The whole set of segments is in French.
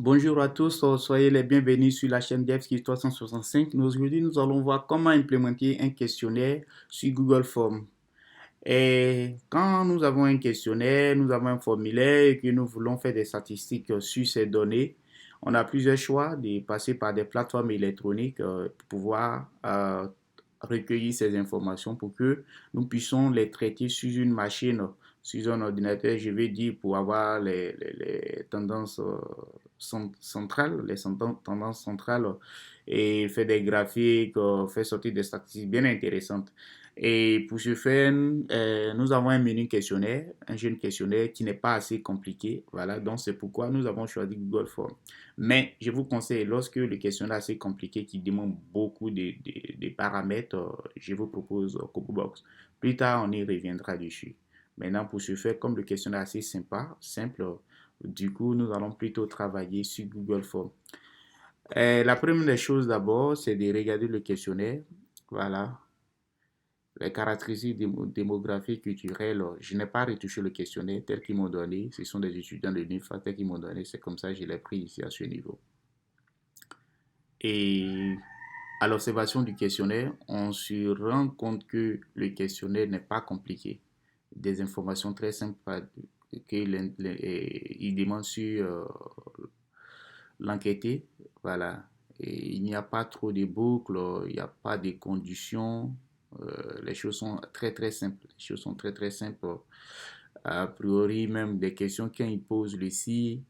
Bonjour à tous, soyez les bienvenus sur la chaîne DevSkill 365. Aujourd'hui, nous allons voir comment implémenter un questionnaire sur Google Forms. Et quand nous avons un questionnaire, nous avons un formulaire et que nous voulons faire des statistiques sur ces données, on a plusieurs choix de passer par des plateformes électroniques pour pouvoir recueillir ces informations pour que nous puissions les traiter sur une machine, sur un ordinateur, je vais dire, pour avoir les tendances centrales, les tendances centrales et faire des graphiques, faire sortir des statistiques bien intéressantes. Et pour ce faire, nous avons un menu questionnaire, un jeune questionnaire qui n'est pas assez compliqué. Voilà, donc c'est pourquoi nous avons choisi Google Forms. Mais je vous conseille, lorsque le questionnaire est assez compliqué, qui demande beaucoup de paramètres, je vous propose CocoBox. Plus tard, on y reviendra dessus. Maintenant, pour ce faire, comme le questionnaire est assez sympa, simple, du coup, nous allons plutôt travailler sur Google Forms. La première des choses d'abord, c'est de regarder le questionnaire. Voilà, les caractéristiques démographiques culturelles, je n'ai pas retouché le questionnaire tel qu'ils m'ont donné. Ce sont des étudiants de l'UNIFA tel qu'ils m'ont donné. C'est comme ça que je l'ai pris ici à ce niveau. Et à l'observation du questionnaire, on se rend compte que le questionnaire n'est pas compliqué. Des informations très simples qu'il demande sur l'enquêté. Voilà. Et il n'y a pas trop de boucles, il n'y a pas de conditions. Les choses sont très très simples. Les choses sont très très simples. A priori, même des questions quand ils posent le si,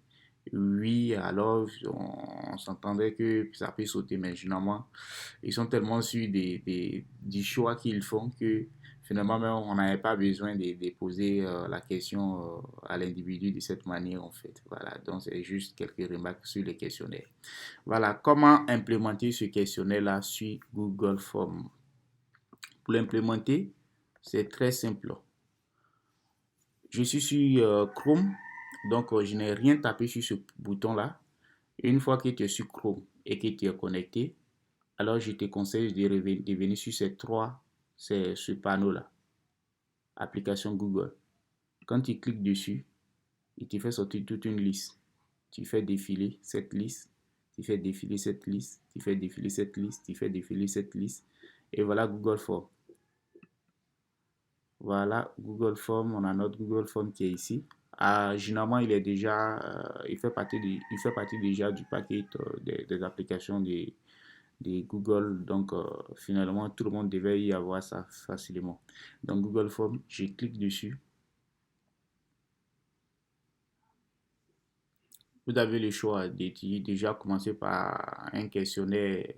oui, alors on s'entendait que ça peut sauter, mais généralement, ils sont tellement sûrs du choix qu'ils font que finalement, même, on n'avait pas besoin de poser la question à l'individu de cette manière, en fait. Voilà, donc c'est juste quelques remarques sur les questionnaires. Voilà, comment implémenter ce questionnaire-là sur Google Forms. Pour l'implémenter, c'est très simple. Je suis sur Chrome, donc je n'ai rien tapé sur ce bouton-là. Une fois que tu es sur Chrome et que tu es connecté, alors je te conseille de venir sur ce panneau-là, application Google. Quand tu cliques dessus, il te fait sortir toute une liste. Tu fais défiler cette liste, tu fais défiler cette liste, tu fais défiler cette liste, tu fais défiler cette liste. Et voilà Google Form. Voilà Google Form, on a notre Google Form qui est ici. Généralement, il fait partie déjà du paquet des applications de Google. Donc, finalement, tout le monde devait y avoir ça facilement. Donc, Google Form, je clique dessus. Vous avez le choix d'étudier déjà commencer par un questionnaire,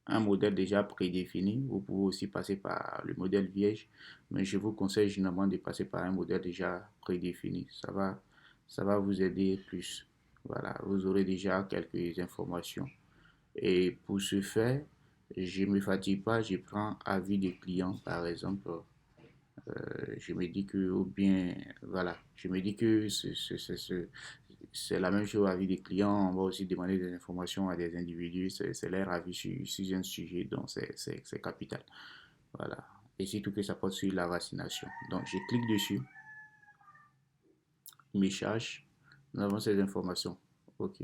un modèle déjà prédéfini. Vous pouvez aussi passer par le modèle vierge, mais je vous conseille généralement de passer par un modèle déjà prédéfini. Ça va vous aider plus. Voilà, vous aurez déjà quelques informations. Et pour ce faire, je ne me fatigue pas, je prends avis des clients, par exemple. Je me dis que, ou bien, voilà, je me dis que c'est la même chose avec des clients. On va aussi demander des informations à des individus. C'est leur avis sur un sujet, donc c'est capital. Voilà. Et surtout que ça porte sur la vaccination. Donc, je clique dessus, il me charge. Nous avons ces informations. OK.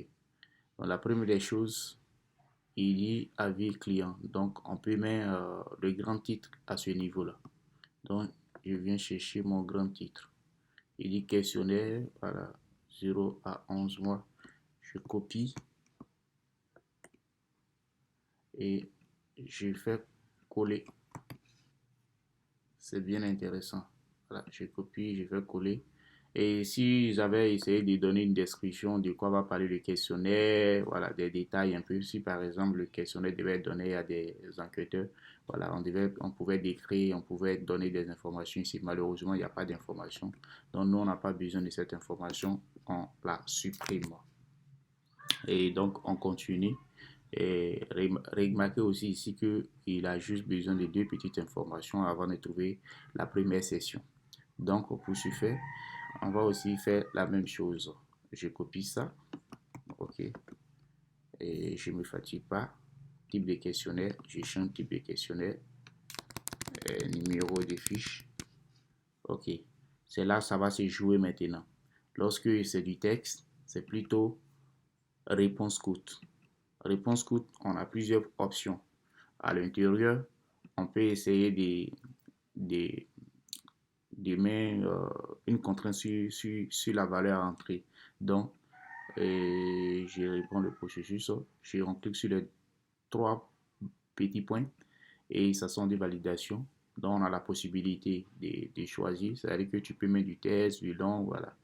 Donc, la première des choses, il dit avis client. Donc, on peut mettre le grand titre à ce niveau-là. Donc, je viens chercher mon grand titre. Il dit questionnaire, voilà, 0 à 11 mois. Je copie et je fais coller. C'est bien intéressant. Voilà, je copie, je fais coller. Et si j'avais essayé de donner une description de quoi va parler le questionnaire, voilà, des détails un peu, si par exemple le questionnaire devait être donné à des enquêteurs, voilà, on pouvait décrire, on pouvait donner des informations ici. Malheureusement, il n'y a pas d'information. Donc, nous, on n'a pas besoin de cette information, on la supprime. Et donc, on continue. Et remarquez aussi ici qu'il a juste besoin de deux petites informations avant de trouver la première session. Donc, pour ce faire, on va aussi faire la même chose. Je copie ça. OK. Et je ne me fatigue pas. Type de questionnaire. Je change type de questionnaire. Numéro de fiche. OK. C'est là, ça va se jouer maintenant. Lorsque c'est du texte, c'est plutôt réponse courte. Réponse courte, on a plusieurs options. À l'intérieur, on peut essayer de mettre une contrainte sur la valeur à entrer. Donc, je réponds le processus. Je clique sur les trois petits points et ça sont des validations. Donc, on a la possibilité de choisir. C'est-à-dire que tu peux mettre du test, du long, voilà.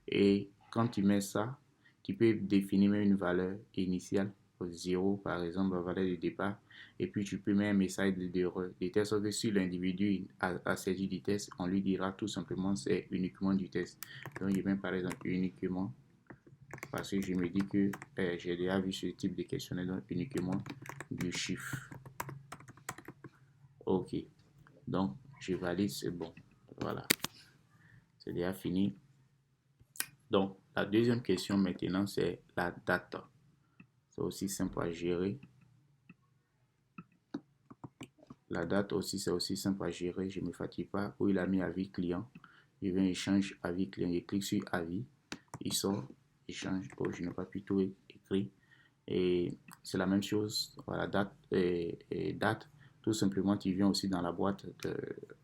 Et quand tu mets ça, tu peux définir une valeur initiale, 0 par exemple, la valeur de départ. Et puis, tu peux mettre un message d'erreur. De telle sorte que si l'individu a saisi du test, on lui dira tout simplement c'est uniquement du test. Donc, je mets par exemple uniquement parce que je me dis que j'ai déjà vu ce type de questionnaire, donc uniquement du chiffre. Ok, donc je valide, c'est bon. Voilà, c'est déjà fini. Donc, la deuxième question maintenant, c'est la date. C'est aussi simple à gérer. La date aussi, c'est aussi simple à gérer. Je ne me fatigue pas. Où il a mis avis client. Je viens échange avis client. Je clique sur avis. Il sort. Échange. Oh, je n'ai pas pu tout écrire. Et c'est la même chose. Voilà, date et date. Tout simplement, tu viens aussi dans la boîte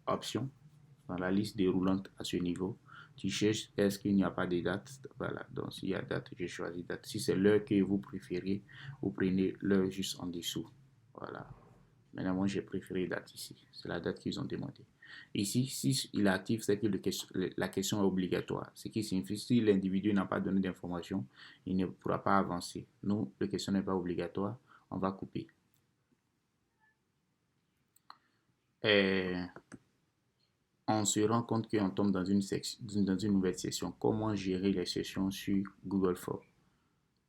d'options, dans la liste déroulante à ce niveau. Tu cherches est-ce qu'il n'y a pas de date. Voilà, donc s'il y a date, je choisis date. Si c'est l'heure que vous préférez, vous prenez l'heure juste en dessous. Voilà. Maintenant, moi, j'ai préféré date ici. C'est la date qu'ils ont demandé. Ici, si il est actif, c'est que la question est obligatoire. Ce qui signifie que si l'individu n'a pas donné d'informations, il ne pourra pas avancer. Nous, la question n'est pas obligatoire. On va couper. Et on se rend compte qu'on tombe dans dans une nouvelle session. Comment gérer les sessions sur Google Forms?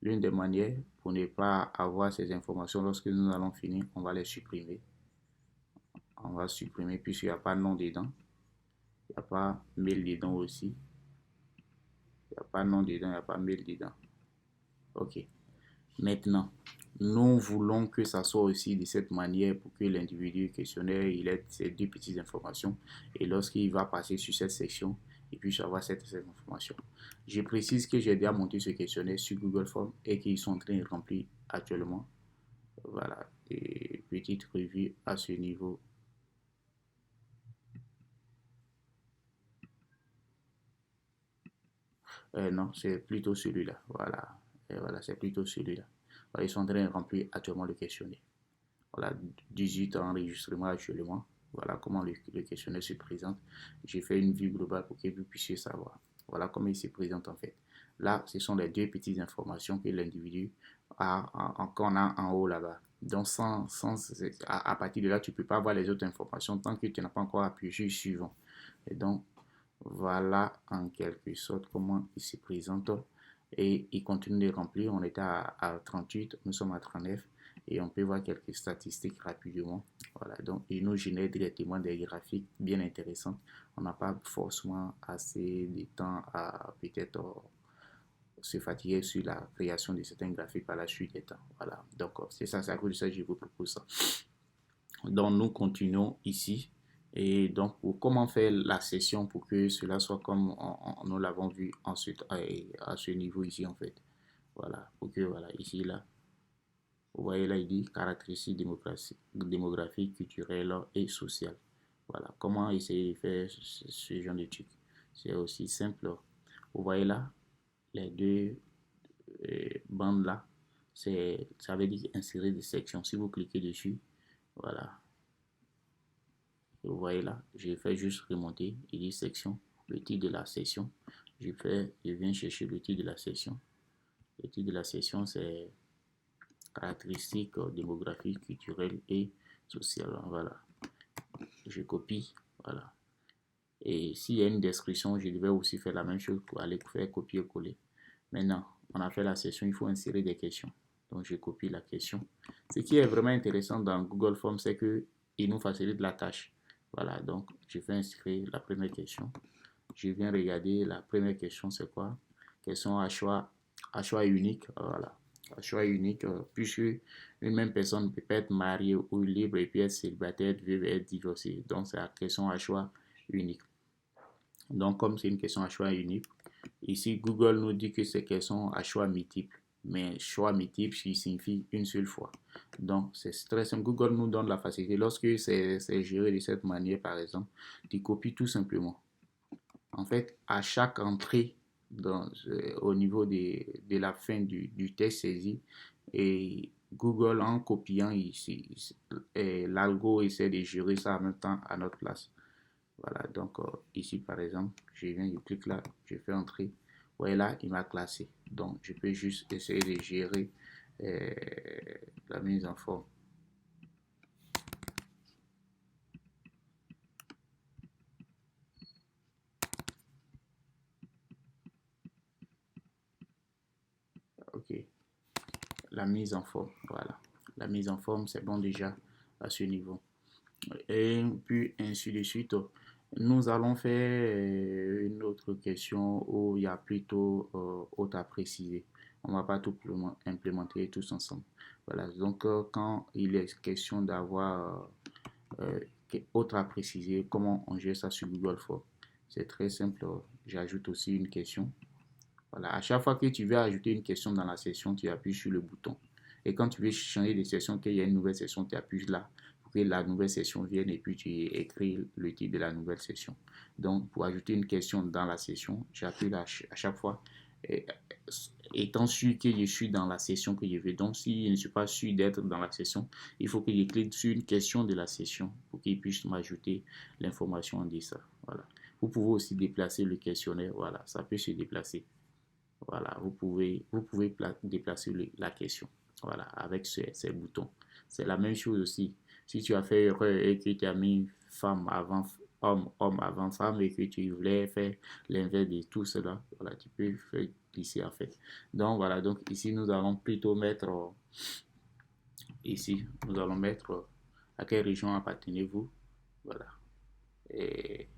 L'une des manières pour ne pas avoir ces informations lorsque nous allons finir, on va les supprimer. On va supprimer puisqu'il n'y a pas nom dedans. Il n'y a pas mail dedans aussi. Il n'y a pas nom dedans, il n'y a pas mail dedans. Ok. Maintenant, nous voulons que ça soit aussi de cette manière pour que l'individu questionnaire il ait ces deux petites informations et lorsqu'il va passer sur cette section, il puisse avoir cette information. Je précise que j'ai déjà monté ce questionnaire sur Google Forms et qu'ils sont en train de remplir actuellement. Voilà, et petite revue à ce niveau. Non, c'est plutôt celui-là. Voilà, et voilà, c'est plutôt celui-là. Voilà, ils sont en train de remplir actuellement le questionnaire. Voilà, 18 enregistrements actuellement. Voilà comment le questionnaire se présente. J'ai fait une vue globale pour que vous puissiez savoir. Voilà comment il se présente en fait. Là, ce sont les deux petites informations que l'individu qu'on a en haut là-bas. Donc, à partir de là, tu ne peux pas voir les autres informations tant que tu n'as pas encore appuyé sur suivant. Et donc, voilà en quelque sorte comment il se présente. Et il continue de remplir. On était à 38, nous sommes à 39 et on peut voir quelques statistiques rapidement. Voilà, donc il nous génère directement des graphiques bien intéressants. On n'a pas forcément assez de temps à peut-être se fatiguer sur la création de certains graphiques par la suite des temps. Voilà, donc c'est ça, c'est à cause de ça que je vous propose ça. Donc nous continuons ici. Et donc, comment faire la session pour que cela soit comme nous l'avons vu ensuite à ce niveau ici en fait. Voilà, pour que voilà, ici là, vous voyez là, il dit caractéristiques démographiques, culturelles et sociales. Voilà, comment essayer de faire ce genre de trucs. C'est aussi simple. Vous voyez là, les deux bandes là, ça veut dire insérer des sections. Si vous cliquez dessus, voilà, vous voyez là, j'ai fait juste remonter, il dit section, le titre de la section. Je viens chercher le titre de la section. Le titre de la section, c'est caractéristiques démographiques, culturelles et sociales. Voilà. Je copie. Voilà. Et s'il y a une description, je devais aussi faire la même chose pour aller faire copier-coller. Maintenant, on a fait la session, il faut insérer des questions. Donc, je copie la question. Ce qui est vraiment intéressant dans Google Forms, c'est qu'il nous facilite la tâche. Voilà, donc je vais inscrire la première question. Je viens regarder la première question, c'est quoi? Question à choix unique. Voilà. À choix unique, puisque une même personne peut être mariée ou libre et puis être célibataire, veuve être divorcée. Donc, c'est la question à choix unique. Donc, comme c'est une question à choix unique, ici, Google nous dit que c'est question à choix multiple. mais choix multiple qui signifie une seule fois. Donc, c'est très simple. Google nous donne la facilité. Lorsque c'est géré de cette manière, par exemple, tu copies tout simplement. En fait, à chaque entrée au niveau de la fin du texte saisi, et Google, en copiant ici, l'algo essaie de gérer ça en même temps à notre place. Voilà, donc ici par exemple, je viens, je clique là, je fais entrer. Voilà, il m'a classé. Donc, je peux juste essayer de gérer euh, la mise en forme. Ok, la mise en forme, voilà. La mise en forme, c'est bon déjà à ce niveau. Et puis ainsi de suite. Nous allons faire une autre question où il y a plutôt autre à préciser. On ne va pas tout implémenter tous ensemble. Voilà, donc quand il est question d'avoir autre à préciser, comment on gère ça sur Google Forms. C'est très simple. J'ajoute aussi une question. Voilà, à chaque fois que tu veux ajouter une question dans la session, tu appuies sur le bouton. Et quand tu veux changer de session, qu'il y a une nouvelle session, tu appuies là pour que la nouvelle session vienne et puis tu écris le titre de la nouvelle session. Donc, pour ajouter une question dans la session, j'appuie là à chaque fois. Et, étant sûr que je suis dans la session que je veux. Donc, si je ne suis pas sûr d'être dans la session, il faut que je clique sur une question de la session pour qu'il puisse m'ajouter l'information en ça. Voilà. Vous pouvez aussi déplacer le questionnaire. Voilà, ça peut se déplacer. Voilà, vous pouvez déplacer la question. Voilà, avec ces boutons. C'est la même chose aussi. Si tu as fait erreur et que tu as mis femme avant homme, homme avant femme et que tu voulais faire l'inverse de tout cela, voilà, tu peux faire ici en fait. Donc voilà, donc ici nous allons plutôt mettre ici, nous allons mettre à quelle région appartenez-vous. Voilà. Et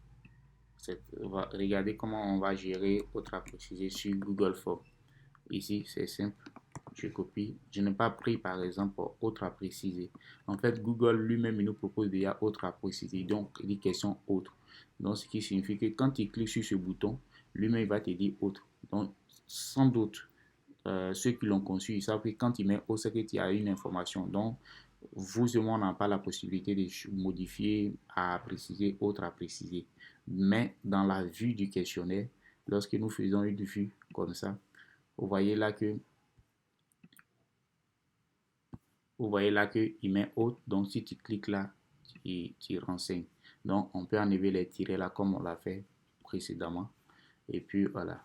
regardez comment on va gérer autre à préciser sur Google Forms. Ici, c'est simple. Je copie. Je n'ai pas pris, par exemple, autre à préciser. En fait, Google lui-même, il nous propose déjà autre à préciser. Donc, il dit question autre. Donc, ce qui signifie que quand tu cliques sur ce bouton, lui-même, il va te dire autre. Donc, sans doute, ceux qui l'ont conçu, ils savent que quand il met autre, c'est qu'il y a une information. Donc, vous et moi, on n'a pas la possibilité de modifier à préciser, autre à préciser. Mais dans la vue du questionnaire, lorsque nous faisons une vue comme ça, vous voyez là que il met autre. Donc si tu cliques là, tu renseignes. Donc on peut enlever les tirets là comme on l'a fait précédemment. Et puis voilà.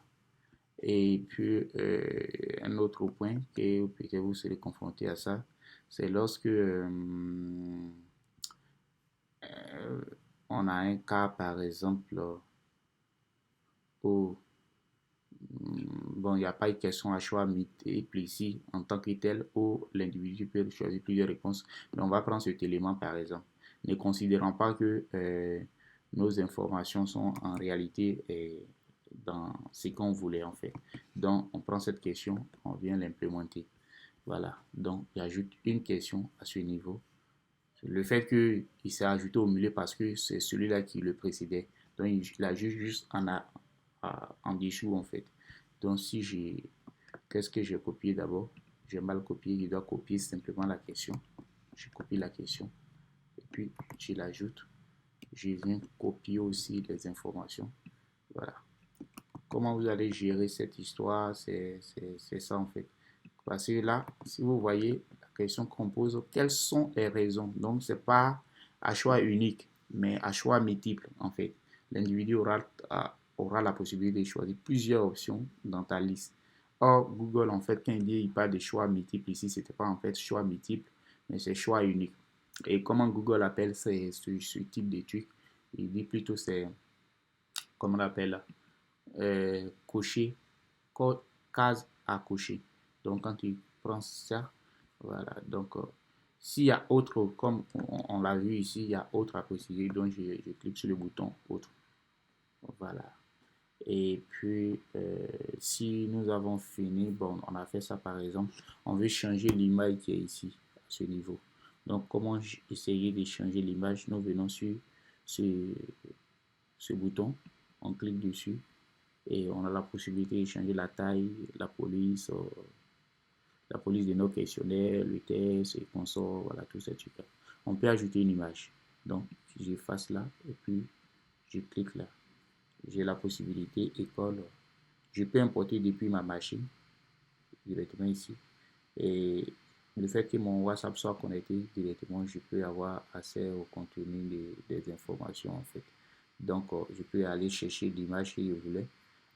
Et puis un autre point que peut-être vous serez confronté à ça, c'est lorsque on a un cas par exemple où bon, il n'y a pas de question à choix multiple ici en tant que tel où l'individu peut choisir plusieurs réponses. Mais on va prendre cet élément par exemple, ne considérant pas que nos informations sont en réalité dans ce qu'on voulait en fait. Donc, on prend cette question, on vient l'implémenter. Voilà, donc j'ajoute une question à ce niveau. Le fait qu'il s'est ajouté au milieu parce que c'est celui-là qui le précédait. Donc, il ajoute juste en dessous en fait. Donc, si j'ai. Qu'est-ce que j'ai copié d'abord? J'ai mal copié. Je dois copier simplement la question. Je copie la question. Et puis, je l'ajoute. Je viens copier aussi les informations. Voilà. Comment vous allez gérer cette histoire? C'est ça en fait. Parce que là, si vous voyez, la question qu'on pose, quelles sont les raisons? Donc, ce n'est pas à choix unique, mais à choix multiple en fait. L'individu aura la possibilité de choisir plusieurs options dans ta liste. Or, Google, en fait, quand il parle de choix multiple ici, ce n'était pas en fait choix multiple, mais c'est choix unique. Et comment Google appelle ce type de truc? Il dit plutôt c'est, comment on appelle, cocher, case à cocher. Donc, quand tu prends ça, voilà. Donc, s'il y a autre, comme on l'a vu ici, il y a autre à préciser. Donc, je clique sur le bouton autre. Voilà. Et puis, si nous avons fini, bon, on a fait ça par exemple, on veut changer l'image qui est ici, à ce niveau. Donc, comment essayer de changer l'image? Nous venons sur ce bouton, on clique dessus et on a la possibilité de changer la taille, la police, la police de nos questionnaires, le test et consorts, voilà, tout ces trucs-là. On peut ajouter une image. Donc, j'efface là et puis je clique là. J'ai la possibilité école. Je peux importer depuis ma machine directement ici. Et le fait que mon WhatsApp soit connecté directement, je peux avoir accès au contenu des informations en fait. Donc, je peux aller chercher l'image que je voulais.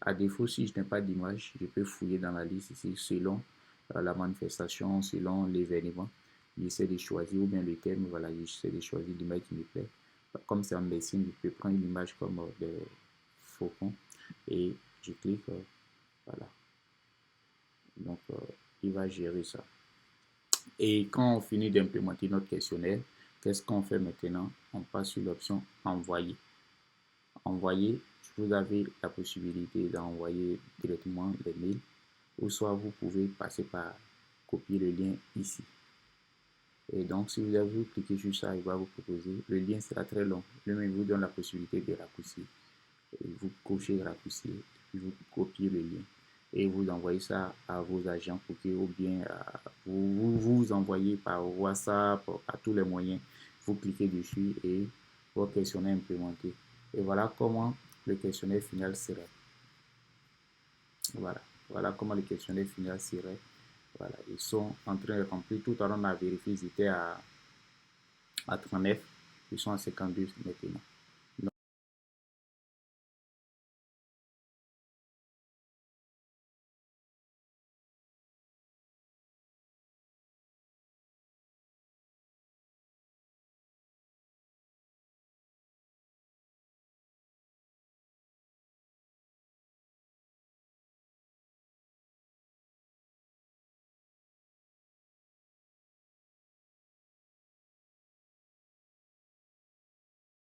À défaut, si je n'ai pas d'image, je peux fouiller dans la liste ici selon la manifestation, selon l'événement. J'essaie de choisir, ou bien le thème, voilà, j'essaie de choisir l'image qui me plaît. Comme c'est en médecine, je peux prendre une image comme des faucons et je clique, voilà. Donc, il va gérer ça. Et quand on finit d'implémenter notre questionnaire, qu'est-ce qu'on fait maintenant? On passe sur l'option envoyer. Envoyer, vous avez la possibilité d'envoyer directement les mails ou soit vous pouvez passer par copier le lien ici. Et donc, si vous avez cliqué sur ça, il va vous proposer. Le lien sera très long. Lui-même vous donne la possibilité de raccourcir. Et vous cochez raccourcir, et puis vous copiez le lien. Et vous envoyez ça à vos agents pour que, ou bien vous envoyez par WhatsApp, par tous les moyens. Vous cliquez dessus et votre questionnaire est implémenté. Et voilà comment le questionnaire final serait. Voilà. Voilà comment le questionnaire final serait. Voilà. Ils sont en train de remplir. Tout à l'heure, on a vérifié, ils étaient à 39. Ils sont à 52 maintenant.